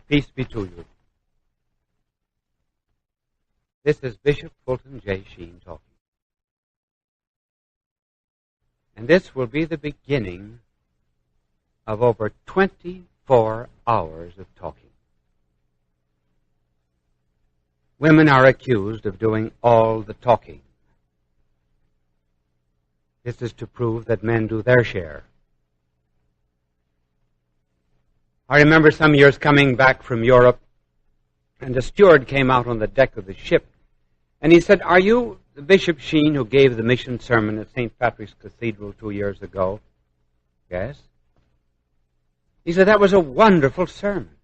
Peace be to you. This is Bishop Fulton J Sheen talking. And this will be the beginning of over 24 hours of talking. Women are accused of doing all the talking. This is to prove that men do their share. I remember some years coming back from Europe, and a steward came out on the deck of the ship, and he said, "Are you the Bishop Sheen who gave the mission sermon at St. Patrick's Cathedral 2 years ago?" "Yes." He said, "That was a wonderful sermon.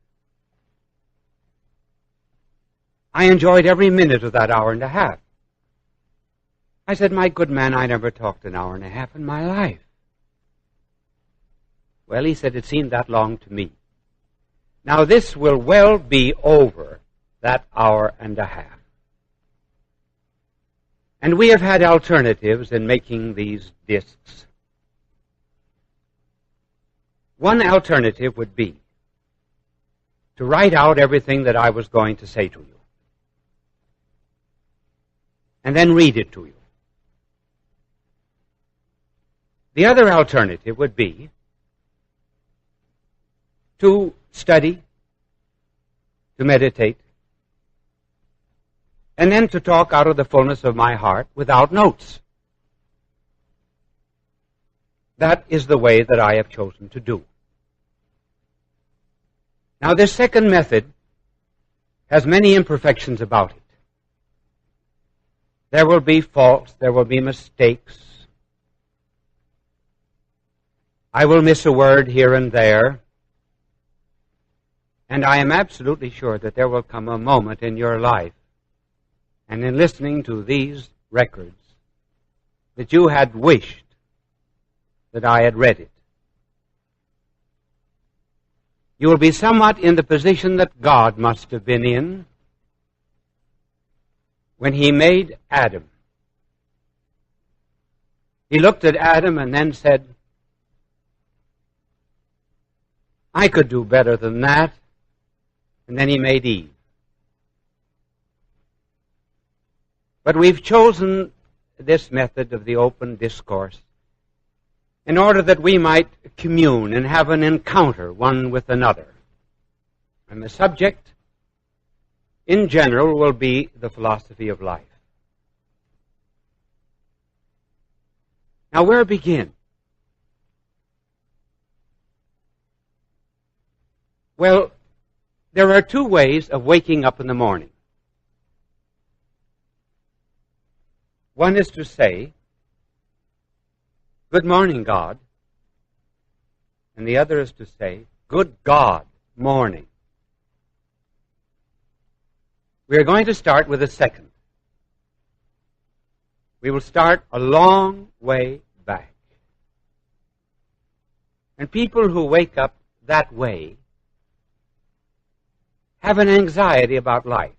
I enjoyed every minute of that hour and a half." I said, "My good man, I never talked an hour and a half in my life." "Well," he said, "it seemed that long to me." Now this will well be over that hour and a half. And we have had alternatives in making these discs. One alternative would be to write out everything that I was going to say to you, and then read it to you. The other alternative would be to study, to meditate, and then to talk out of the fullness of my heart without notes. That is the way that I have chosen to do. Now, this second method has many imperfections about it. There will be faults, there will be mistakes. I will miss a word here and there. And I am absolutely sure that there will come a moment in your life, and in listening to these records, that you had wished that I had read it. You will be somewhat in the position that God must have been in when He made Adam. He looked at Adam and then said, "I could do better than that." And then He made Eve. But we've chosen this method of the open discourse in order that we might commune and have an encounter one with another. And the subject, in general, will be the philosophy of life. Now, where begin? Well, there are two ways of waking up in the morning. One is to say, "Good morning, God." And the other is to say, "Good God, morning." We are going to start with the second. We will start a long way back. And people who wake up that way have an anxiety about life.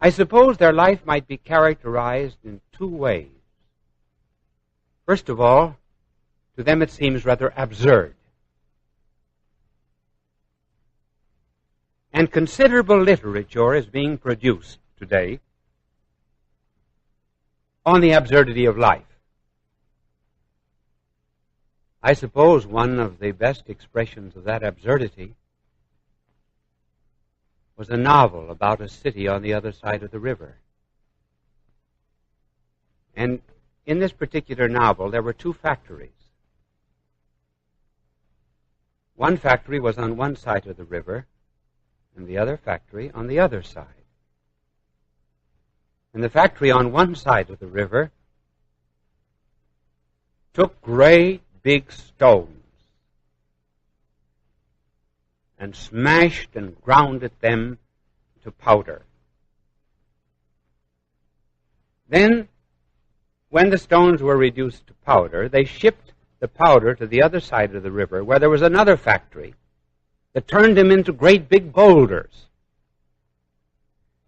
I suppose their life might be characterized in two ways. First of all, to them it seems rather absurd. And considerable literature is being produced today on the absurdity of life. I suppose one of the best expressions of that absurdity was a novel about a city on the other side of the river. And in this particular novel, there were two factories. One factory was on one side of the river, and the other factory on the other side. And the factory on one side of the river took great big stones and smashed and grounded them to powder. Then, when the stones were reduced to powder, they shipped the powder to the other side of the river, where there was another factory that turned them into great big boulders.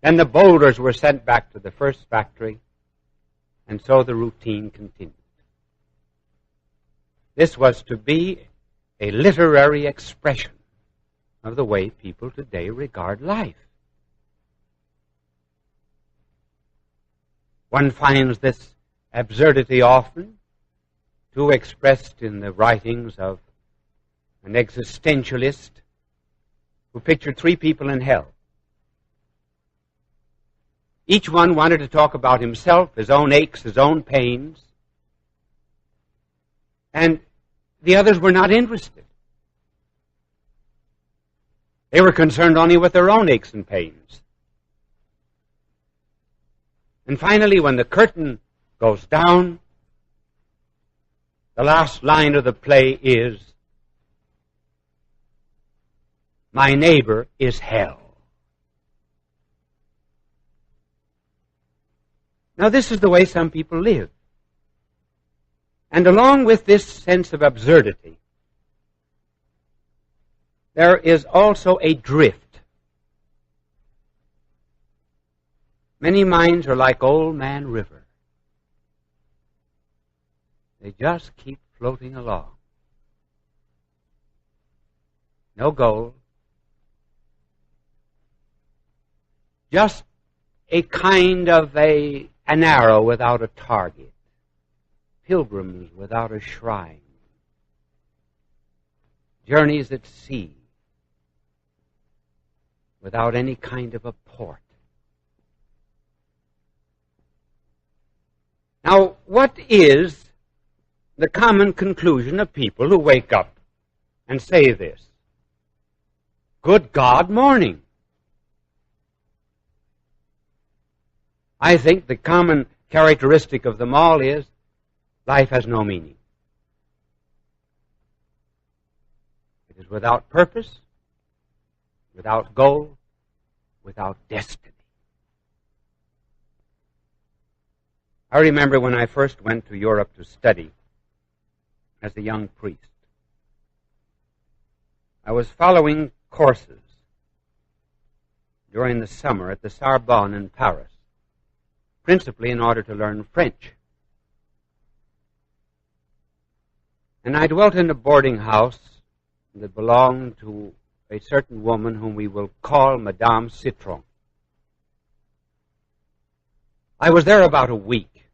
And the boulders were sent back to the first factory, and so the routine continued. This was to be a literary expression of the way people today regard life. One finds this absurdity often too expressed in the writings of an existentialist who pictured three people in hell. Each one wanted to talk about himself, his own aches, his own pains, and the others were not interested. They were concerned only with their own aches and pains. And finally, when the curtain goes down, the last line of the play is, "My neighbor is hell." Now, this is the way some people live. And along with this sense of absurdity, there is also a drift. Many minds are like Old Man River. They just keep floating along. No goal. Just a kind of an arrow without a target. Pilgrims without a shrine. Journeys at sea without any kind of a port. Now, what is the common conclusion of people who wake up and say this? Good God, morning. I think the common characteristic of them all is life has no meaning. It is without purpose, without goal, without destiny. I remember when I first went to Europe to study as a young priest. I was following courses during the summer at the Sorbonne in Paris, principally in order to learn French. And I dwelt in a boarding house that belonged to a certain woman whom we will call Madame Citron. I was there about a week.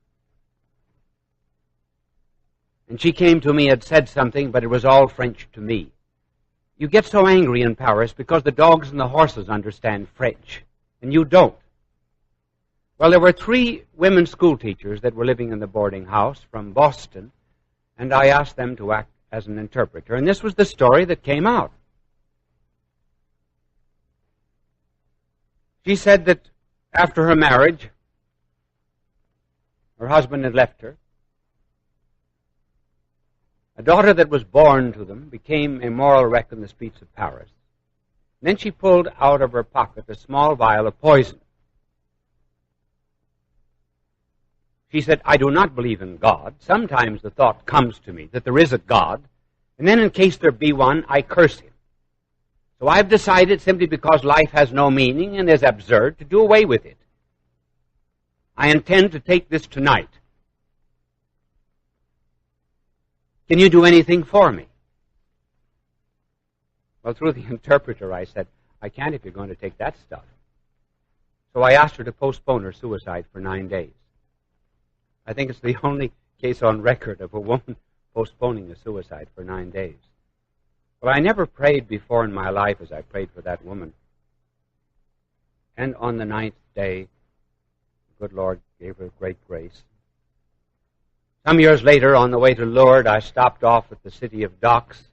And she came to me, had said something, but it was all French to me. You get so angry in Paris because the dogs and the horses understand French, and you don't. Well, there were 3 women school teachers that were living in the boarding house from Boston, and I asked them to act as an interpreter. And this was the story that came out. She said that after her marriage, her husband had left her. A daughter that was born to them became a moral wreck in the streets of Paris. And then she pulled out of her pocket a small vial of poison. She said, I do not believe in God. Sometimes the thought comes to me that there is a God, and then in case there be one, I curse him. So I've decided, simply because life has no meaning and is absurd, to do away with it. I intend to take this tonight. Can you do anything for me? Well, through the interpreter, I said, I can't if you're going to take that stuff. So I asked her to postpone her suicide for 9 days. I think it's the only case on record of a woman postponing a suicide for 9 days. Well, I never prayed before in my life as I prayed for that woman. And on the 9th day, the good Lord gave her great grace. Some years later, on the way to Lourdes, I stopped off at the city of Docks,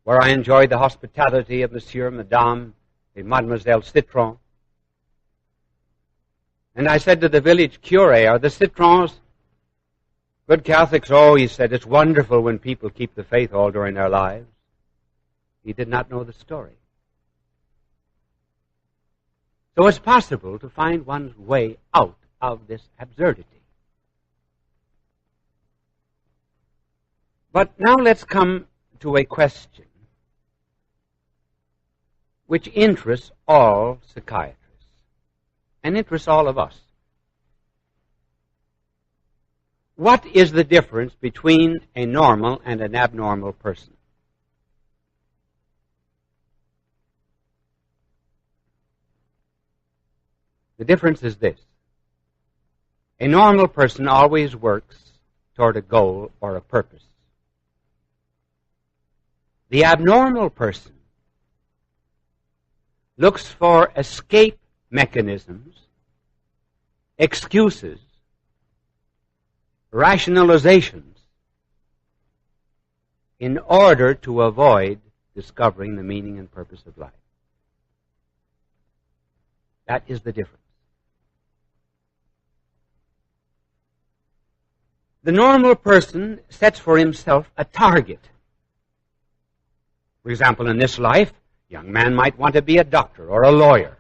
where I enjoyed the hospitality of Monsieur, Madame, and Mademoiselle Citron. And I said to the village curé, are the Citrons good Catholics? Oh, he said, it's wonderful when people keep the faith all during their lives. He did not know the story. So it's possible to find one's way out of this absurdity. But now let's come to a question which interests all psychiatrists and interests all of us. What is the difference between a normal and an abnormal person? The difference is this. A normal person always works toward a goal or a purpose. The abnormal person looks for escape mechanisms, excuses, rationalizations in order to avoid discovering the meaning and purpose of life. That is the difference. The normal person sets for himself a target. For example, in this life, a young man might want to be a doctor or a lawyer.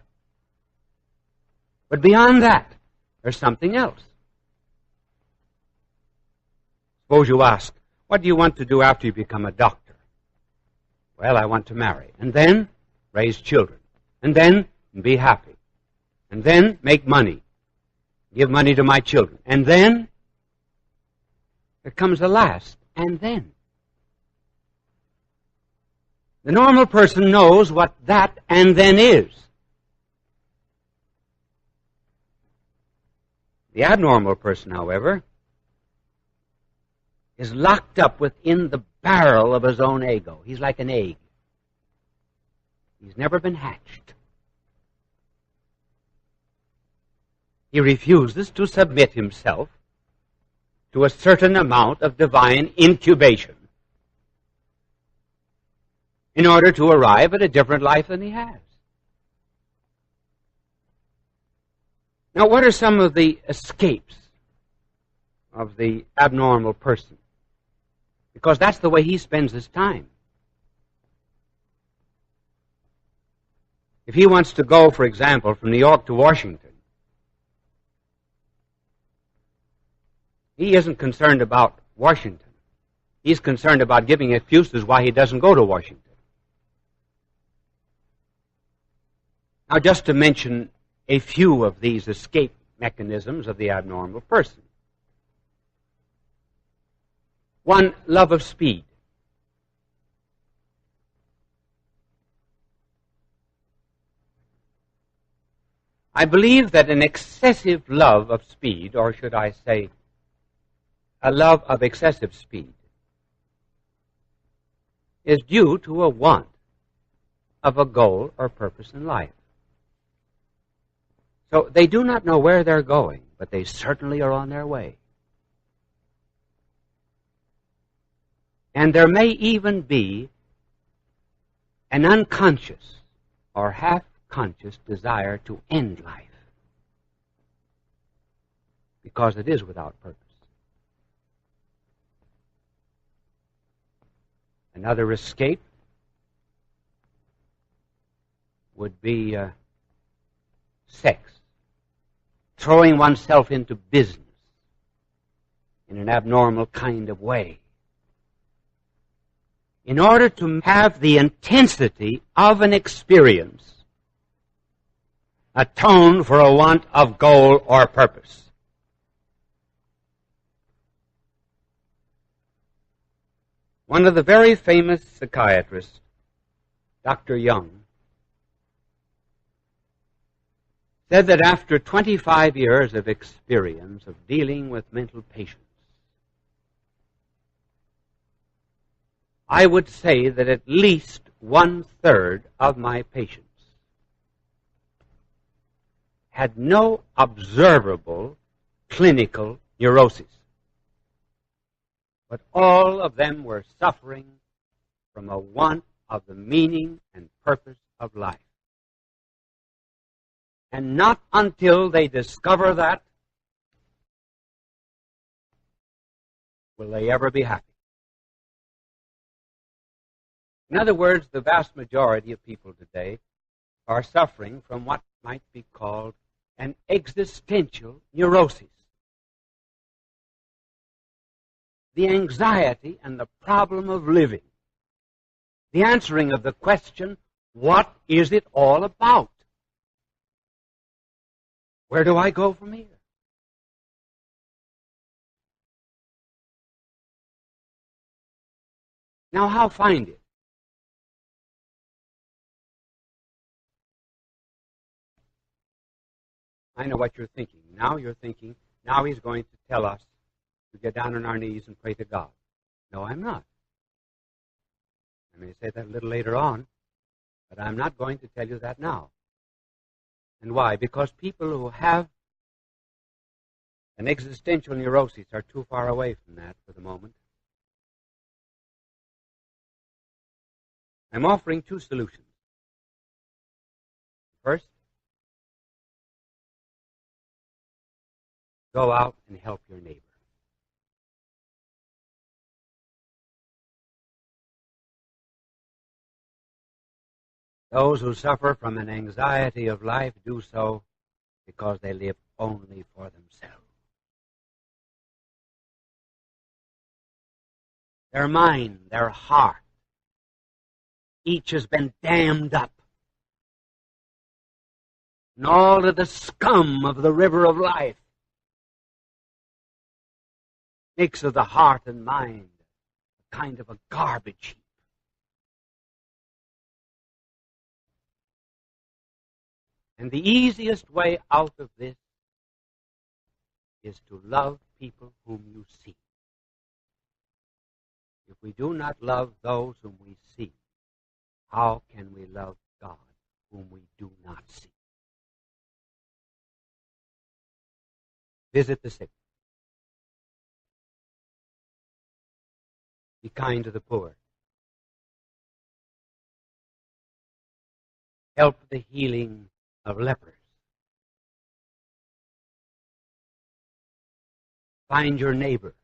But beyond that, there's something else. Suppose you ask, what do you want to do after you become a doctor? Well, I want to marry, and then raise children, and then be happy, and then make money, give money to my children, and then there comes the last, and then. The normal person knows what that and then is. The abnormal person, however, is locked up within the barrel of his own ego. He's like an egg. He's never been hatched. He refuses to submit himself to a certain amount of divine incubation in order to arrive at a different life than he has. Now, what are some of the escapes of the abnormal person? Because that's the way he spends his time. If he wants to go, for example, from New York to Washington, he isn't concerned about Washington. He's concerned about giving excuses why he doesn't go to Washington. Now, just to mention a few of these escape mechanisms of the abnormal person. One, love of speed. I believe that an excessive love of speed, or should I say, a love of excessive speed, is due to a want of a goal or purpose in life. So they do not know where they're going, but they certainly are on their way. And there may even be an unconscious or half-conscious desire to end life because it is without purpose. Another escape would be sex, throwing oneself into business in an abnormal kind of way in order to have the intensity of an experience atone for a want of goal or purpose. One of the very famous psychiatrists, Dr. Young, said that after 25 years of experience of dealing with mental patients, I would say that at least 1/3 of my patients had no observable clinical neuroses, but all of them were suffering from a want of the meaning and purpose of life. And not until they discover that will they ever be happy. In other words, the vast majority of people today are suffering from what might be called an existential neurosis. The anxiety and the problem of living. The answering of the question, what is it all about? Where do I go from here? Now, how find it? I know what you're thinking. Now you're thinking, now he's going to tell us to get down on our knees and pray to God. No, I'm not. I may say that a little later on, but I'm not going to tell you that now. And why? Because people who have an existential neurosis are too far away from that for the moment. I'm offering two solutions. First, go out and help your neighbor. Those who suffer from an anxiety of life do so because they live only for themselves. Their mind, their heart, each has been dammed up. And all of the scum of the river of life makes of the heart and mind a kind of a garbage heap. And the easiest way out of this is to love people whom you see. If we do not love those whom we see, how can we love God whom we do not see? Visit the sick. Be kind to the poor. Help the healing of lepers. Find your neighbor.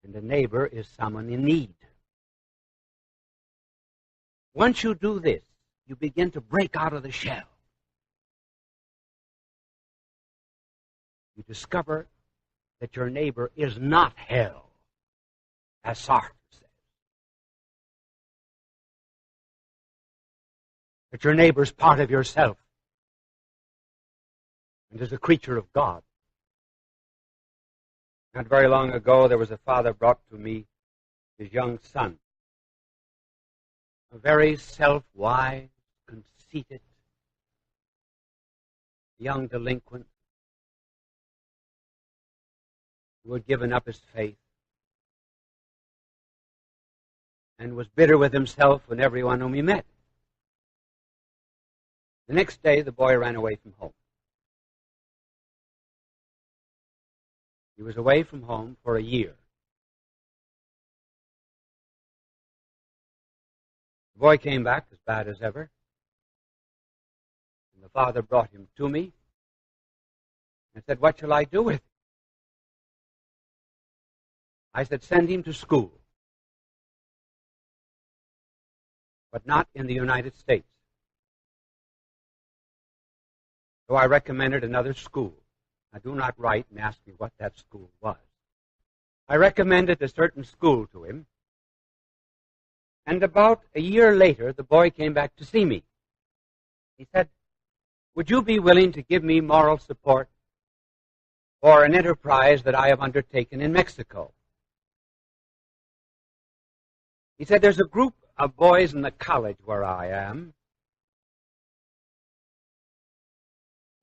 And the neighbor is someone in need. Once you do this, you begin to break out of the shell. You discover that your neighbor is not hell, as Sartre says. That your neighbor is part of yourself and is a creature of God. Not very long ago, there was a father brought to me his young son, a very self-wise, conceited, young delinquent who had given up his faith and was bitter with himself and everyone whom he met. The next day, the boy ran away from home. He was away from home for a year. The boy came back as bad as ever. And the father brought him to me and said, "What shall I do with him?" I said, "Send him to school, but not in the United States." So I recommended another school. Now, do not write and ask me what that school was. I recommended a certain school to him, and about a year later, the boy came back to see me. He said, "Would you be willing to give me moral support for an enterprise that I have undertaken in Mexico?" He said, "There's a group of boys in the college where I am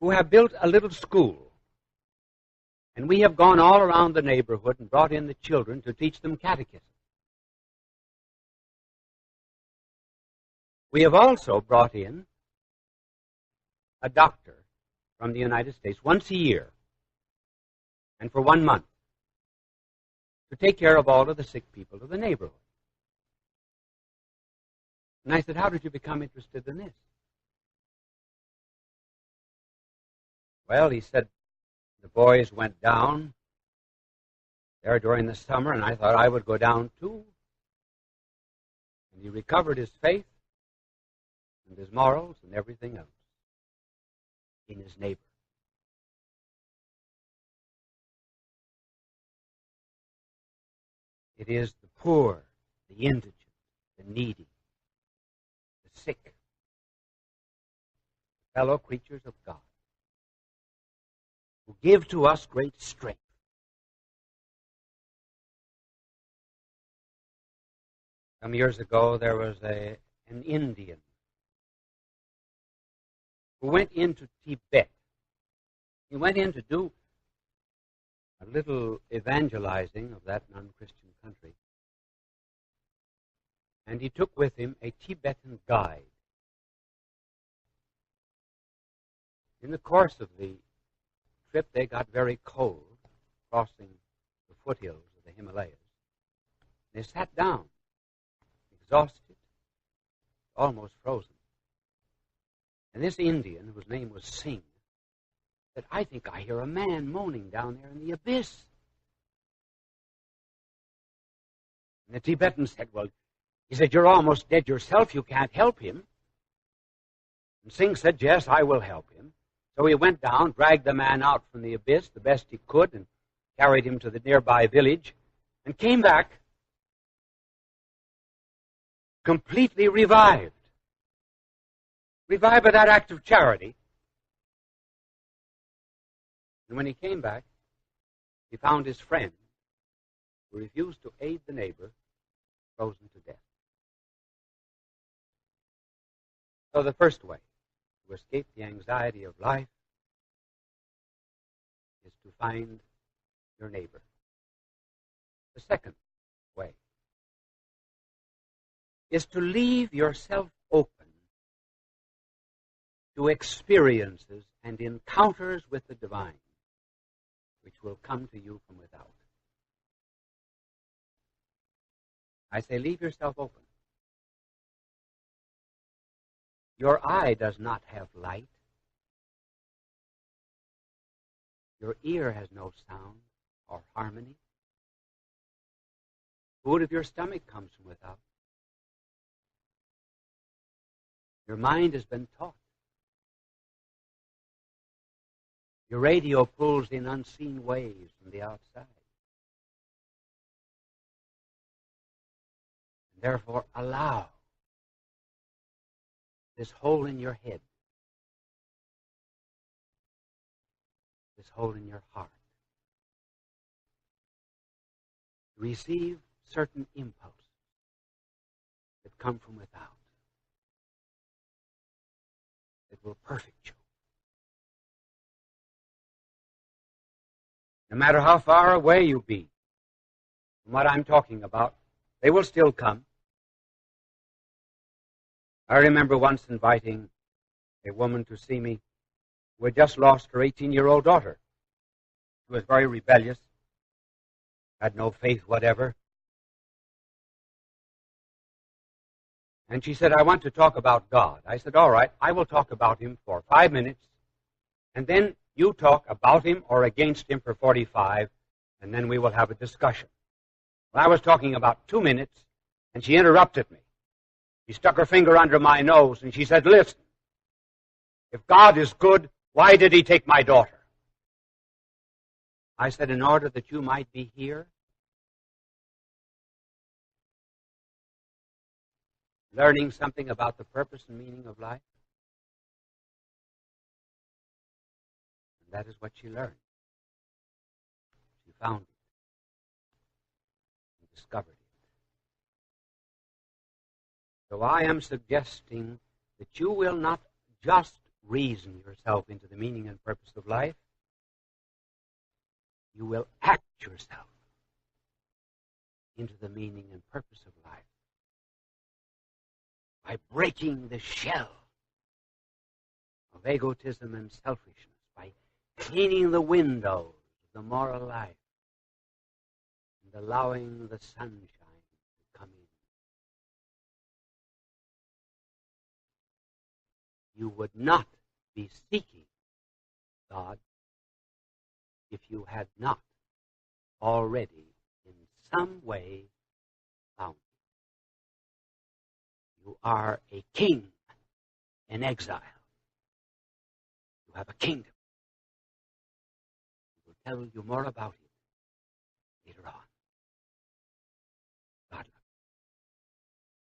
who have built a little school, and we have gone all around the neighborhood and brought in the children to teach them catechism. We have also brought in a doctor from the United States once a year and for 1 month to take care of all of the sick people of the neighborhood." And I said, "How did you become interested in this?" Well, he said, "The boys went down there during the summer, and I thought I would go down too." And he recovered his faith and his morals and everything else in his neighbor. It is the poor, the indigent, the needy, the sick, fellow creatures of God, who give to us great strength. Some years ago, there was an Indian who went into Tibet. He went in to do a little evangelizing of that non-Christian country. And he took with him a Tibetan guide. In the course of the trip, they got very cold, crossing the foothills of the Himalayas. They sat down, exhausted, almost frozen. And this Indian, whose name was Singh, said, "I think I hear a man moaning down there in the abyss." And the Tibetan said, "Well," he said, "you're almost dead yourself. You can't help him." And Singh said, "Yes, I will help him." So he went down, dragged the man out from the abyss the best he could, and carried him to the nearby village, and came back completely revived. Revived by that act of charity. And when he came back, he found his friend, who refused to aid the neighbor, frozen to death. So the first way to escape the anxiety of life is to find your neighbor. The second way is to leave yourself open to experiences and encounters with the divine, which will come to you from without. I say, leave yourself open. Your eye does not have light. Your ear has no sound or harmony. Food of your stomach comes from without. Your mind has been taught. Your radio pulls in unseen waves from the outside. And therefore, allow this hole in your head, this hole in your heart, to receive certain impulses that come from without, that will perfect you. No matter how far away you be from what I'm talking about, they will still come. I remember once inviting a woman to see me who had just lost her 18-year-old daughter. She was very rebellious, had no faith whatever. And she said, "I want to talk about God." I said, "All right, I will talk about him for 5 minutes, and then you talk about him or against him for 45, and then we will have a discussion." Well, I was talking about 2 minutes, and she interrupted me. She stuck her finger under my nose, and she said, "Listen, if God is good, why did he take my daughter?" I said, "In order that you might be here, learning something about the purpose and meaning of life." And that is what she learned. She found it and discovered it. So I am suggesting that you will not just reason yourself into the meaning and purpose of life. You will act yourself into the meaning and purpose of life by breaking the shell of egotism and selfishness, by cleaning the windows of the moral life and allowing the sunshine to come in. You would not be seeking God if you had not already in some way found Him. You are a king in exile. You have a kingdom. We will tell you more about it later on.